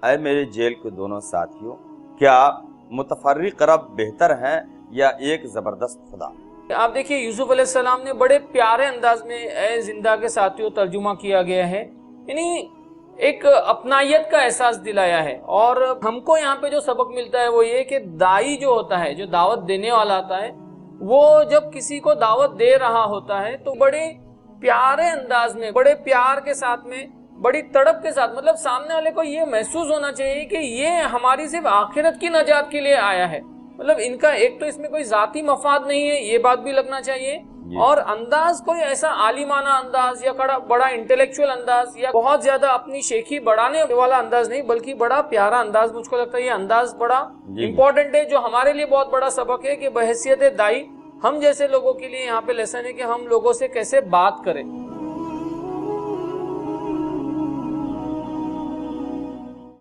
اے میرے جیل کے دونوں ساتھیوں، کیا متفرق رب بہتر ہیں یا ایک زبردست خدا؟ آپ دیکھیے یوسف علیہ السلام نے بڑے پیارے انداز میں اے زندہ کے ساتھیوں ترجمہ کیا گیا ہے، یعنی ایک اپنائیت کا احساس دلایا ہے۔ اور ہم کو یہاں پہ جو سبق ملتا ہے وہ یہ کہ دائی جو ہوتا ہے، جو دعوت دینے والا آتا ہے، وہ جب کسی کو دعوت دے رہا ہوتا ہے تو بڑے پیارے انداز میں، بڑے پیار کے ساتھ میں، بڑی تڑپ کے ساتھ، مطلب سامنے والے کو یہ محسوس ہونا چاہیے کہ یہ ہماری صرف آخرت کی نجات کے لیے آیا ہے، مطلب ان کا ایک تو اس میں کوئی ذاتی مفاد نہیں ہے، یہ بات بھی لگنا چاہیے، اور انداز کوئی ایسا عالمانہ انداز یا بڑا انٹلیکچوئل انداز یا بہت زیادہ اپنی شیخی بڑھانے والا انداز نہیں، بلکہ بڑا پیارا انداز۔ مجھ کو لگتا ہے یہ انداز بڑا امپورٹنٹ ہے، جو ہمارے لیے بہت بڑا سبق ہے کہ بحیثیت دائی ہم جیسے لوگوں کے لیے یہاں پہ لیسن ہے کہ ہم لوگوں سے کیسے بات کریں۔